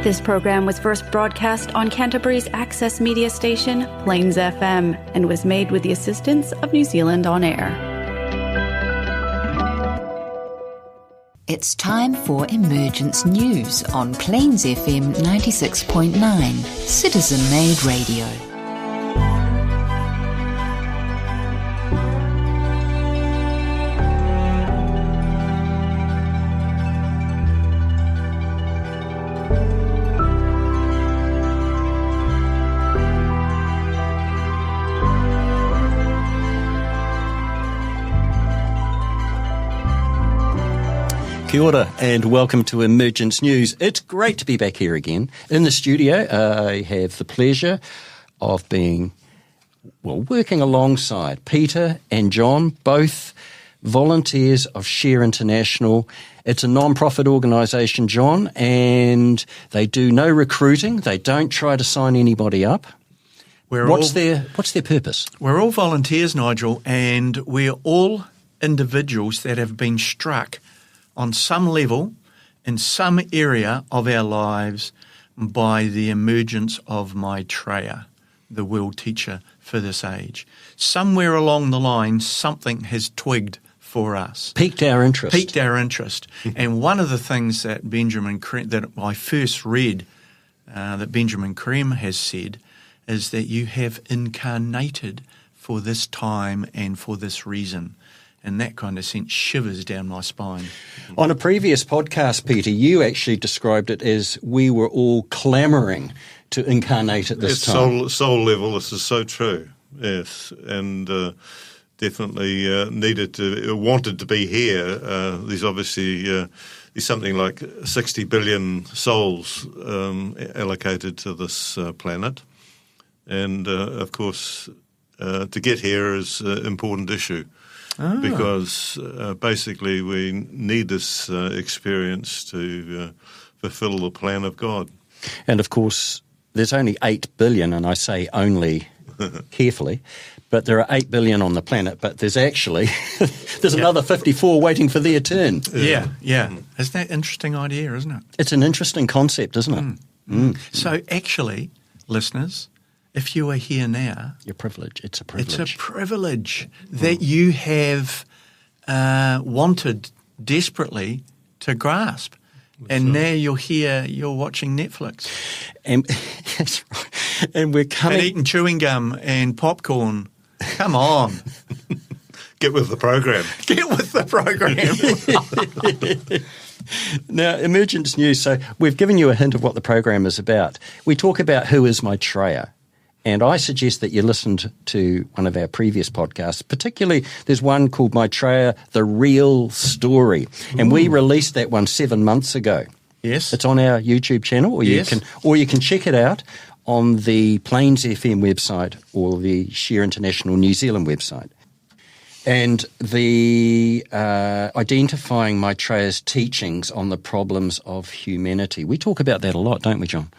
This program was first broadcast on Canterbury's access media station, Plains FM, and was made with the assistance of New Zealand On Air. It's time for Emergence News on Plains FM 96.9, citizen-made radio. Kia ora and welcome to Emergence News. It's great to be back here again. In the studio, I have the pleasure of working alongside Peter and John, both volunteers of Share International. It's a non-profit organisation, John, and they do no recruiting. They don't try to sign anybody up. What's their purpose? We're all volunteers, Nigel, and we're all individuals that have been struck on some level, in some area of our lives, by the emergence of Maitreya, the World Teacher for this age. Somewhere along the line, something has twigged for us. Piqued our interest. And one of the things that that I first read, that Benjamin Creme has said, is that you have incarnated for this time and for this reason. And that kind of sent shivers down my spine. On a previous podcast, Peter, you actually described it as we were all clamouring to incarnate at this time. Soul level, this is so true, yes. And definitely wanted to be here. There's obviously there's something like 60 billion souls allocated to this planet. And, of course, to get here is an important issue. Because basically we need this experience to fulfill the plan of God. And of course, there's only 8 billion, and I say only carefully, but there are 8 billion on the planet, but there's actually, another 54 waiting for their turn. Yeah. Isn't that an interesting idea, isn't it? It's an interesting concept, isn't it? So actually, listeners, if you are here now, it's a privilege. It's a privilege that you have wanted desperately to grasp. And now you're here, you're watching Netflix. And that's right. And we're coming... And eating chewing gum and popcorn. Come on. Get with the program. Now, Emergence News. So we've given you a hint of what the program is about. We talk about who is Maitreya. And I suggest that you listened to one of our previous podcasts. Particularly, there's one called Maitreya the Real Story. And we released that one 7 months ago. Yes. It's on our YouTube channel, or you can check it out on the Plains FM website or the Share International New Zealand website. And the identifying Maitreya's teachings on the problems of humanity. We talk about that a lot, don't we, John?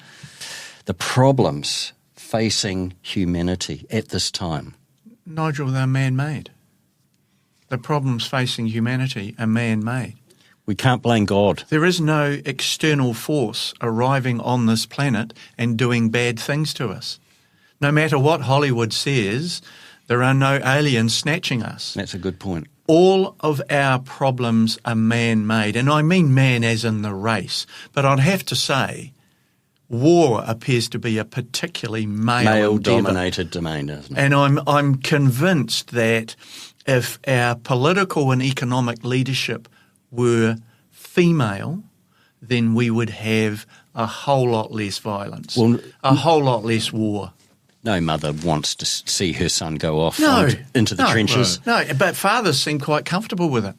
The problems facing humanity at this time. Nigel, they're man-made. The problems facing humanity are man-made. We can't blame God. There is no external force arriving on this planet and doing bad things to us. No matter what Hollywood says, there are no aliens snatching us. That's a good point. All of our problems are man-made, and I mean man as in the race. But I'd have to say, war appears to be a particularly male-dominated domain, doesn't it? And I'm convinced that if our political and economic leadership were female, then we would have a whole lot less violence, a whole lot less war. No mother wants to see her son go off into the trenches. No, but fathers seem quite comfortable with it.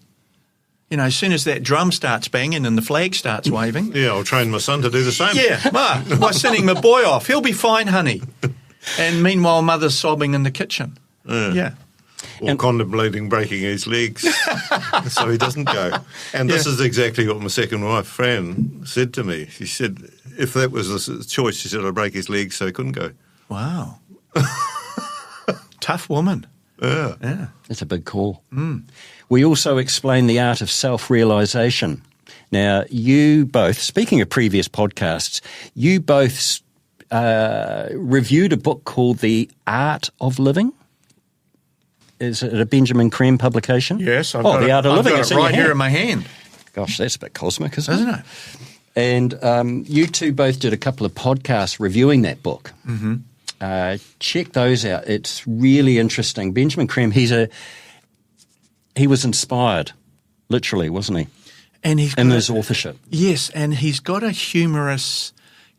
You know, as soon as that drum starts banging and the flag starts waving. Yeah, I'll train my son to do the same. Yeah, by sending my boy off. He'll be fine, honey. And meanwhile, mother's sobbing in the kitchen. Yeah. Or contemplating breaking his legs so he doesn't go. And this is exactly what my second wife, Fran, said to me. She said, if that was the choice, she said, I'd break his legs so he couldn't go. Wow. Tough woman. Yeah. That's a big call. We also explain the art of self-realisation. Now, you both, speaking of previous podcasts, you both reviewed a book called The Art of Living. Is it a Benjamin Creme publication? Yes, The Art of Living. I've got it right here in my hand. Gosh, that's a bit cosmic, isn't Isn't it? And you two both did a couple of podcasts reviewing that book. Mm-hmm. Check those out. It's really interesting. Benjamin Creme, he was inspired, literally, wasn't he? And he's in his authorship. Yes, and he's got a humorous.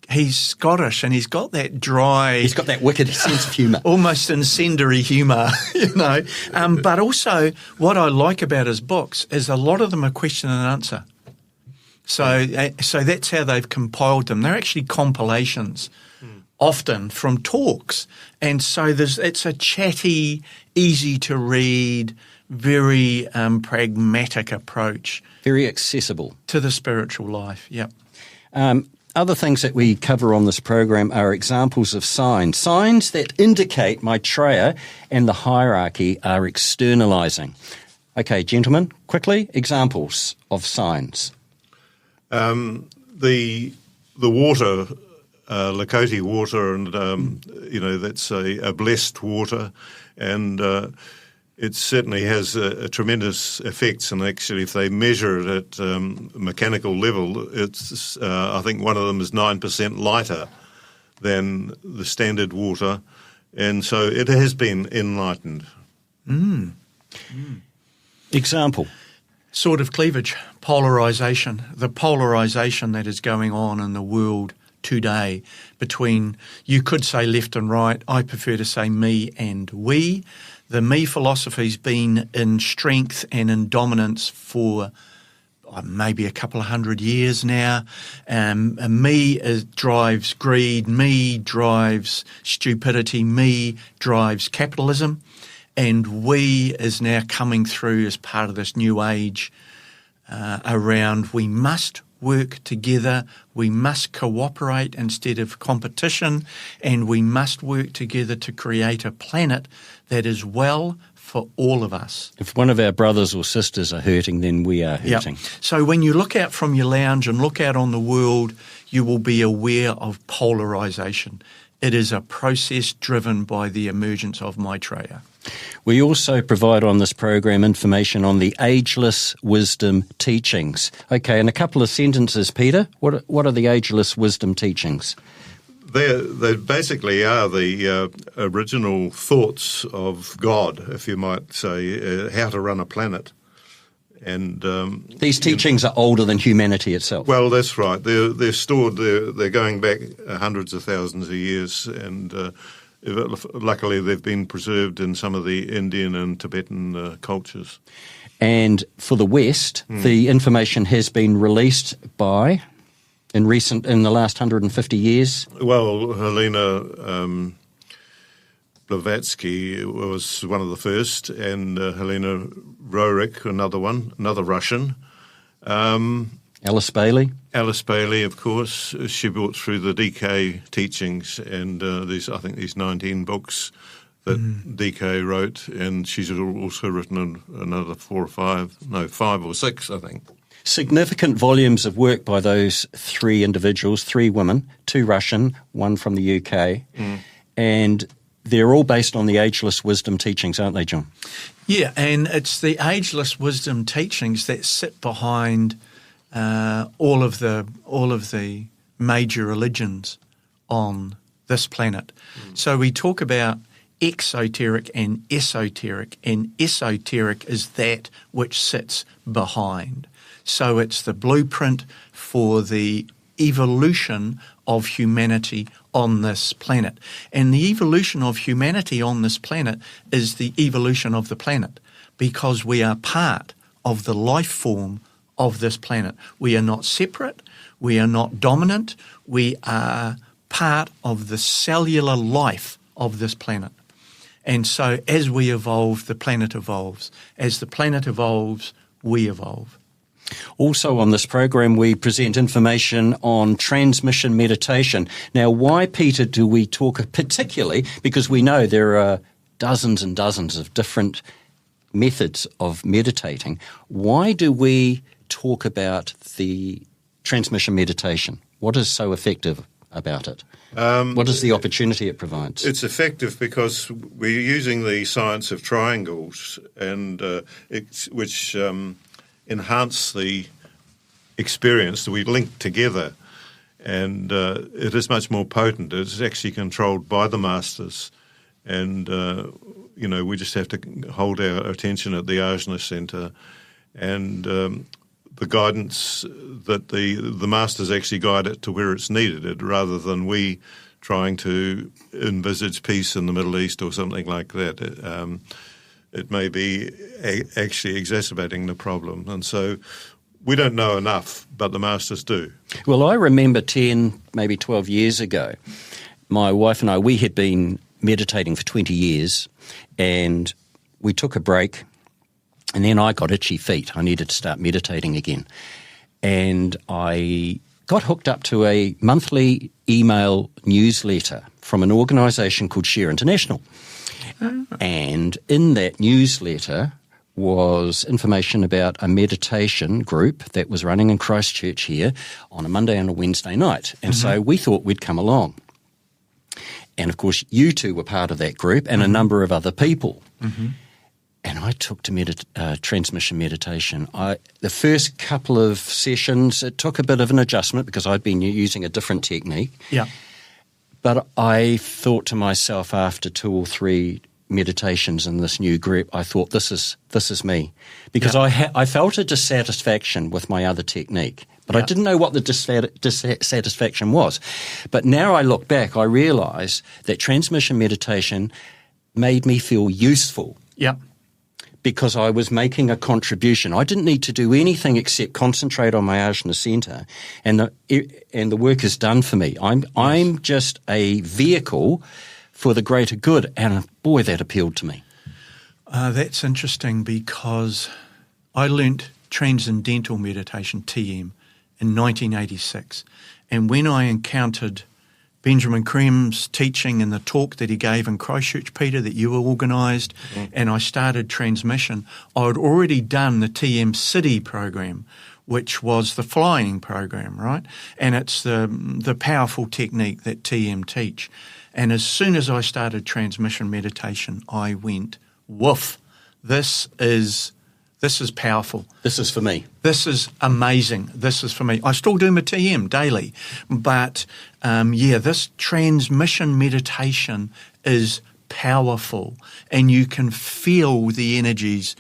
He's Scottish, and he's got that dry. He's got that wicked sense of humour, almost incendiary humour, you know. But also, what I like about his books is a lot of them are question and answer. So that's how they've compiled them. They're actually compilations, often from talks, and so it's a chatty, easy to read, very pragmatic approach. Very accessible to the spiritual life. Yep. Other things that we cover on this program are examples of signs that indicate Maitreya and the hierarchy are externalizing. Okay, gentlemen, quickly, examples of signs. The water, Lakota water, and that's a blessed water, and it certainly has a tremendous effects. And actually, if they measure it at mechanical level, it's I think one of them is 9% lighter than the standard water, and so it has been enlightened. Example. Sort of cleavage, polarisation, the polarisation that is going on in the world today between, you could say left and right, I prefer to say me and we. The me philosophy's been in strength and in dominance for maybe a couple of 100 years now. Me drives greed, me drives stupidity, me drives capitalism. And we is now coming through as part of this new age around we must work together, we must cooperate instead of competition, and we must work together to create a planet that is well for all of us. If one of our brothers or sisters are hurting, then we are hurting. Yep. So when you look out from your lounge and look out on the world, you will be aware of polarisation. It is a process driven by the emergence of Maitreya. We also provide on this program information on the ageless wisdom teachings. Okay, in a couple of sentences, Peter, what are the ageless wisdom teachings? They basically are the original thoughts of God, if you might say, how to run a planet. And these teachings are older than humanity itself. Well, that's right. They're stored. They're going back hundreds of thousands of years, and luckily they've been preserved in some of the Indian and Tibetan cultures. And for the West, the information has been released by in the last 150 years. Well, Helena Blavatsky was one of the first, and Helena Roerich, another Russian. Alice Bailey. Alice Bailey, of course. She brought through the DK teachings, and these 19 books that DK wrote, and she's also written another 5 or 6, I think. Significant volumes of work by those 3 individuals, 3 women, 2 Russian, 1 from the UK, and they're all based on the ageless wisdom teachings, aren't they, John? Yeah, and it's the ageless wisdom teachings that sit behind all of the major religions on this planet. So we talk about exoteric and esoteric is that which sits behind. So it's the blueprint for the evolution of humanity on this planet. And the evolution of humanity on this planet is the evolution of the planet, because we are part of the life form of this planet. We are not separate, we are not dominant, we are part of the cellular life of this planet. And so as we evolve, the planet evolves. As the planet evolves, we evolve. Also on this program, we present information on transmission meditation. Now, why, Peter, do we talk particularly? Because we know there are dozens and dozens of different methods of meditating. Why do we talk about the transmission meditation? What is so effective about it? What is the opportunity it provides? It's effective because we're using the science of triangles, and which enhance the experience that we link together, and it is much more potent. It's actually controlled by the masters, and we just have to hold our attention at the Ajna Centre, and the guidance that the masters actually guide it to where it's needed, rather than we trying to envisage peace in the Middle East or something like that. It may be actually exacerbating the problem, and so we don't know enough, but the masters do. Well, I remember 10, maybe 12 years ago, my wife and I, we had been meditating for 20 years, and we took a break. And then I got itchy feet. I needed to start meditating again. And I got hooked up to a monthly email newsletter from an organisation called Share International. And in that newsletter was information about a meditation group that was running in Christchurch here on a Monday and a Wednesday night. And so we thought we'd come along. And, of course, you two were part of that group and a number of other people. And I took to transmission meditation. The first couple of sessions, it took a bit of an adjustment because I'd been using a different technique. Yeah. But I thought to myself after 2 or 3 meditations in this new group, I thought, this is me. Because I felt a dissatisfaction with my other technique. But I didn't know what the dissatisfaction was. But now I look back, I realise that transmission meditation made me feel useful. Yeah. Because I was making a contribution. I didn't need to do anything except concentrate on my Ajna Centre, and the work is done for me. I'm just a vehicle for the greater good, and boy, that appealed to me. That's interesting because I learnt Transcendental Meditation, TM, in 1986, and when I encountered Benjamin Creme's teaching and the talk that he gave in Christchurch, Peter, that you organised, and I started transmission, I had already done the TM City program, which was the flying program, right? And it's the powerful technique that TM teach. And as soon as I started transmission meditation, I went, woof, this is powerful. This is for me. This is amazing. This is for me. I still do my TM daily, but this transmission meditation is powerful, and you can feel the energies,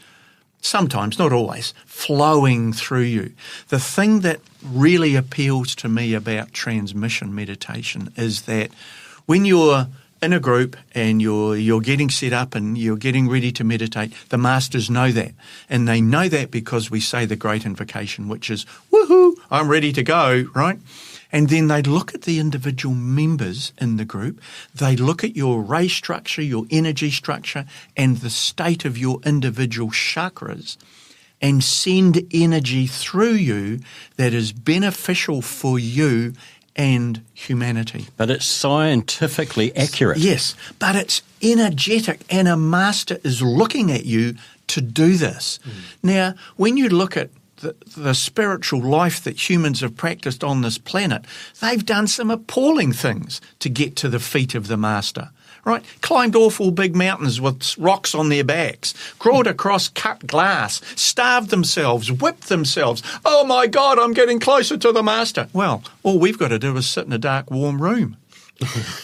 sometimes, not always, flowing through you. The thing that really appeals to me about transmission meditation is that when you're in a group and you're getting set up and you're getting ready to meditate, the masters know that. And they know that because we say the great invocation, which is, woohoo, I'm ready to go, right? And then they look at the individual members in the group. They look at your ray structure, your energy structure, and the state of your individual chakras, and send energy through you that is beneficial for you and humanity. But it's scientifically accurate. Yes, but it's energetic, and a master is looking at you to do this. Now, when you look at the spiritual life that humans have practiced on this planet, they've done some appalling things to get to the feet of the master. Right? Climbed awful big mountains with rocks on their backs, crawled across cut glass, starved themselves, whipped themselves. Oh my God, I'm getting closer to the master. Well, all we've got to do is sit in a dark, warm room.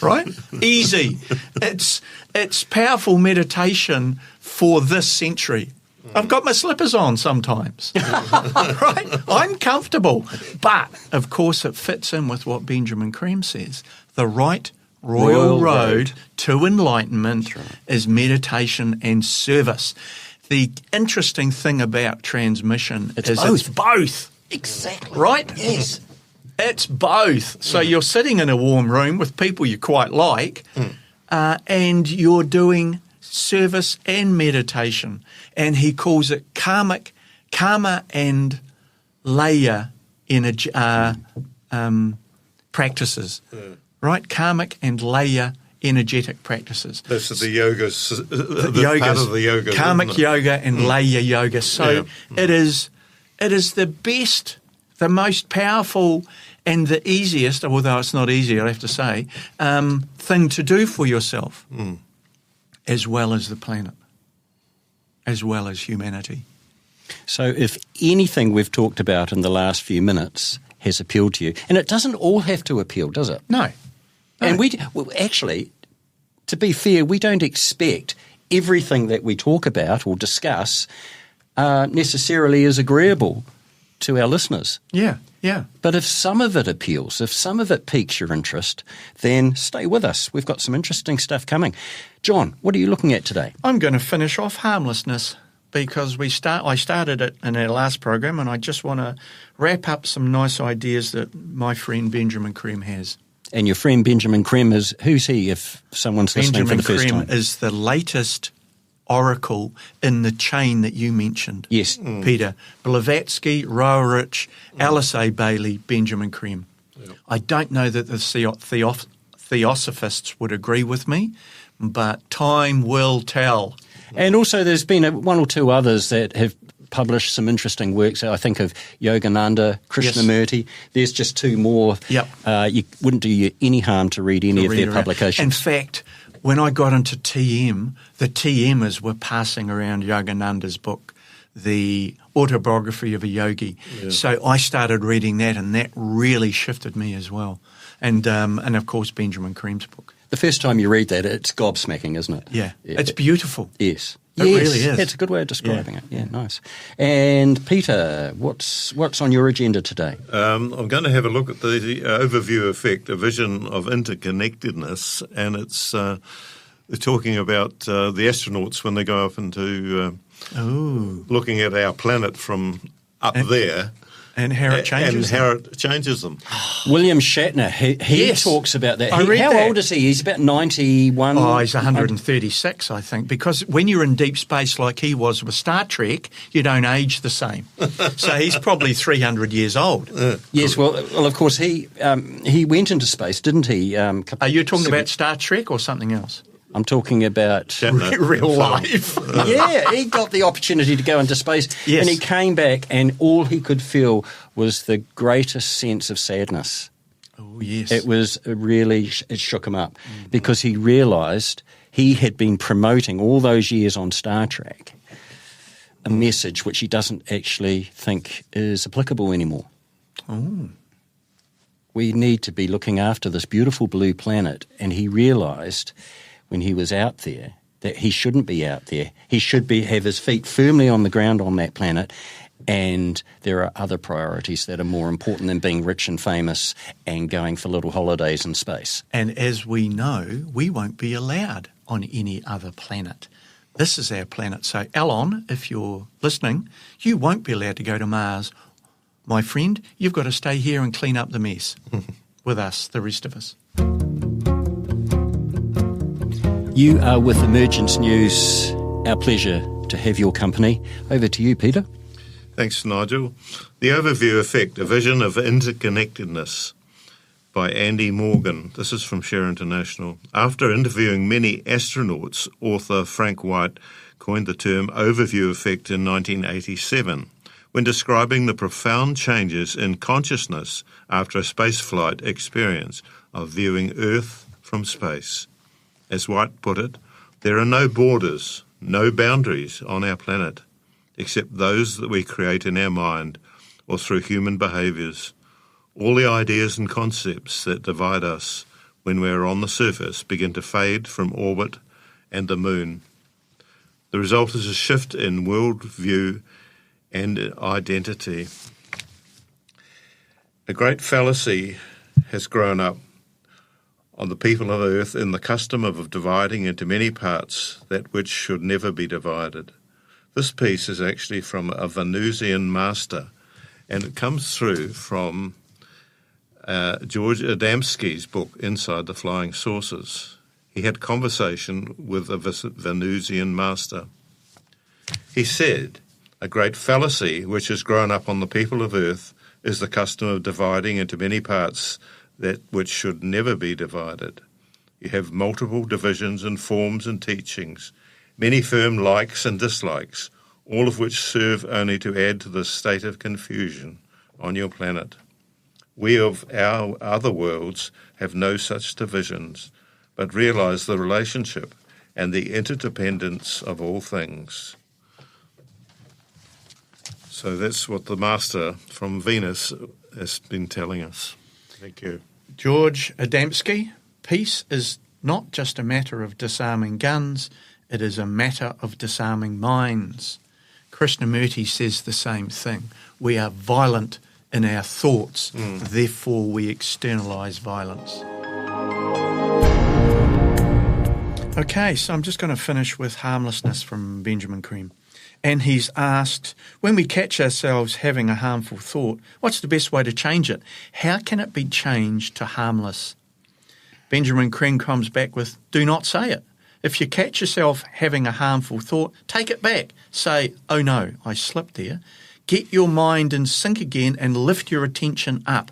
Right? Easy. It's powerful meditation for this century. I've got my slippers on sometimes. Right? I'm comfortable. But, of course, it fits in with what Benjamin Creme says. The right Royal Road to enlightenment is meditation and service. The interesting thing about transmission is it's both. Exactly. Right? Yes. It's both. So you're sitting in a warm room with people you quite like, and you're doing service and meditation. And he calls it karma and laya energy, practices. Right? Karmic and laya energetic practices. This is the yogas, part of the yoga. Karmic yoga and laya yoga. So it is It is the best, the most powerful and the easiest, although it's not easy, I have to say, thing to do for yourself, as well as the planet, as well as humanity. So if anything we've talked about in the last few minutes has appealed to you, and it doesn't all have to appeal, does it? No. And actually, to be fair, we don't expect everything that we talk about or discuss necessarily is agreeable to our listeners. Yeah. But if some of it appeals, if some of it piques your interest, then stay with us. We've got some interesting stuff coming. John, what are you looking at today? I'm going to finish off harmlessness, because I started it in our last program, and I just want to wrap up some nice ideas that my friend Benjamin Creme has. And your friend Benjamin Creme who's he, if someone's listening for the first time? Benjamin Creme is the latest oracle in the chain that you mentioned. Yes. Peter. Blavatsky, Roerich, Alice A. Bailey, Benjamin Creme. Yep. I don't know that the theosophists would agree with me, but time will tell. And also there's been one or two others that have published some interesting works. I think of Yogananda, Krishnamurti. Yes. There's just two more. Yep. You wouldn't do you any harm to read any of their publications. In fact, when I got into TM, the TMers were passing around Yogananda's book, The Autobiography of a Yogi. Yeah. So I started reading that, and that really shifted me as well. And of course, Benjamin Creme's book. The first time you read that, it's gobsmacking, isn't it? Yeah. It's beautiful. Yes. It really is. It's a good way of describing it. Yeah, nice. And Peter, what's on your agenda today? I'm going to have a look at the overview effect, a vision of interconnectedness, and it's they're talking about the astronauts when they go up into looking at our planet from up there. And how it changes them. And how it changes them. William Shatner, he talks about that. How old is he? He's about 91. Oh, he's 136, I think, because when you're in deep space like he was with Star Trek, you don't age the same. So he's probably 300 years old. Yes, well, of course, he went into space, didn't he? Are you talking about Star Trek or something else? I'm talking about real life. Yeah, he got the opportunity to go into space, and he came back, and all he could feel was the greatest sense of sadness. Oh, yes. It was it shook him up, because he realised he had been promoting all those years on Star Trek a message which he doesn't actually think is applicable anymore. Oh. We need to be looking after this beautiful blue planet, and he realised when he was out there that he shouldn't be out there. He should have his feet firmly on the ground on that planet, and there are other priorities that are more important than being rich and famous and going for little holidays in space. And as we know, we won't be allowed on any other planet. This is our planet. So, Elon, if you're listening, you won't be allowed to go to Mars. My friend, you've got to stay here and clean up the mess with us, the rest of us. You are with Emergence News. Our pleasure to have your company. Over to you, Peter. Thanks, Nigel. The Overview Effect, a Vision of Interconnectedness by Andy Morgan. This is from Share International. After interviewing many astronauts, author Frank White coined the term overview effect in 1987 when describing the profound changes in consciousness after a spaceflight experience of viewing Earth from space. As White put it, there are no borders, no boundaries on our planet, except those that we create in our mind or through human behaviours. All the ideas and concepts that divide us when we are on the surface begin to fade from orbit and the moon. The result is a shift in worldview and identity. A great fallacy has grown up on the people of Earth in the custom of dividing into many parts that which should never be divided. This piece is actually from a Venusian master, and it comes through from George Adamski's book, Inside the Flying Saucers. He had conversation with a Venusian master. He said, a great fallacy which has grown up on the people of Earth is the custom of dividing into many parts that which should never be divided. You have multiple divisions and forms and teachings, many firm likes and dislikes, all of which serve only to add to the state of confusion on your planet. We of our other worlds have no such divisions, but realize the relationship and the interdependence of all things. So that's what the Master from Venus has been telling us. Thank you. George Adamski, peace is not just a matter of disarming guns, it is a matter of disarming minds. Krishnamurti says the same thing. We are violent in our thoughts, therefore we externalise violence. Okay, so I'm just going to finish with harmlessness from Benjamin Cream. And he's asked, when we catch ourselves having a harmful thought, what's the best way to change it? How can it be changed to harmless? Benjamin Cream comes back with, do not say it. If you catch yourself having a harmful thought, take it back. Say, oh no, I slipped there. Get your mind in sync again and lift your attention up.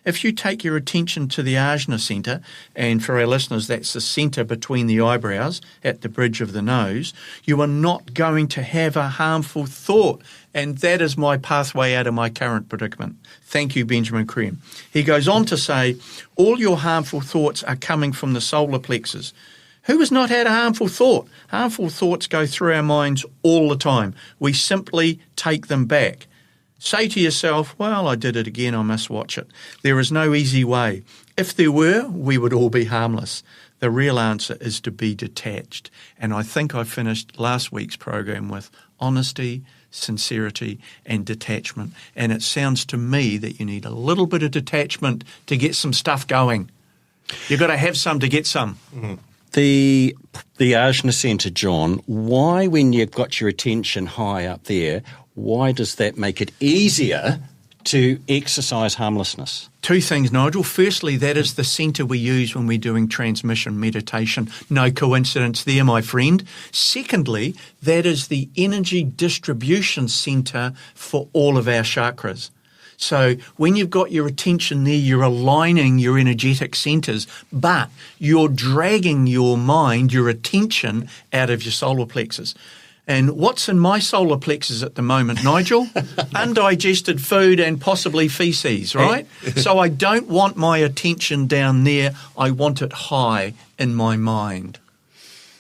If you take your attention to the ajna centre, and for our listeners, that's the centre between the eyebrows at the bridge of the nose, you are not going to have a harmful thought. And that is my pathway out of my current predicament. Thank you, Benjamin Cream. He goes on to say, all your harmful thoughts are coming from the solar plexus. Who has not had a harmful thought? Harmful thoughts go through our minds all the time. We simply take them back. Say to yourself, well, I did it again, I must watch it. There is no easy way. If there were, we would all be harmless. The real answer is to be detached. And I think I finished last week's program with honesty, sincerity and detachment. And it sounds to me that you need a little bit of detachment to get some stuff going. You've got to have some to get some. Mm-hmm. The ajna centre, John, why when you've got your attention high up there, why does that make it easier to exercise harmlessness? Two things, Nigel. Firstly, that is the centre we use when we're doing transmission meditation. No coincidence there, my friend. Secondly, that is the energy distribution centre for all of our chakras. So when you've got your attention there, you're aligning your energetic centres, but you're dragging your mind, your attention, out of your solar plexus. And what's in my solar plexus at the moment, Nigel? Undigested food and possibly feces, right? So I don't want my attention down there. I want it high in my mind.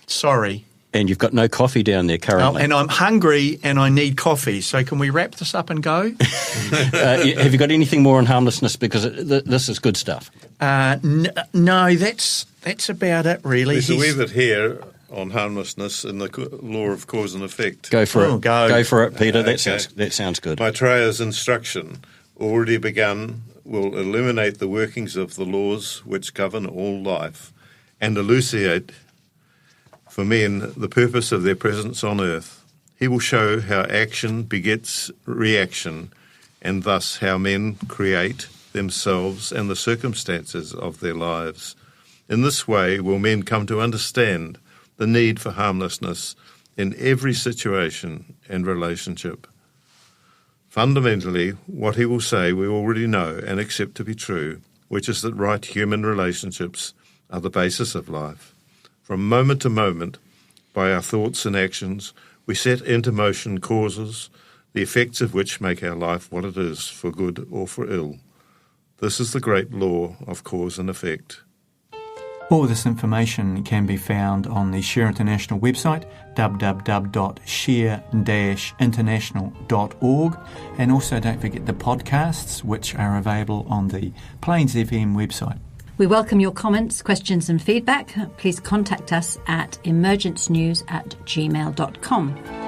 Sorry. And you've got no coffee down there currently. And I'm hungry and I need coffee. So can we wrap this up and go? Have you got anything more on harmlessness? Because this is good stuff. No, that's about it, really. There's a wee bit here on harmlessness in the law of cause and effect. Go for it. Go for it, Peter. Okay. That sounds good. Maitreya's instruction, already begun, will illuminate the workings of the laws which govern all life and elucidate for men the purpose of their presence on earth. He will show how action begets reaction, and thus how men create themselves and the circumstances of their lives. In this way will men come to understand the need for harmlessness in every situation and relationship. Fundamentally, what he will say we already know and accept to be true, which is that right human relationships are the basis of life. From moment to moment, by our thoughts and actions, we set into motion causes, the effects of which make our life what it is, for good or for ill. This is the great law of cause and effect. All this information can be found on the Share International website, www.share-international.org, and also don't forget the podcasts, which are available on the Plains FM website. We welcome your comments, questions and feedback. Please contact us at emergencenews@gmail.com.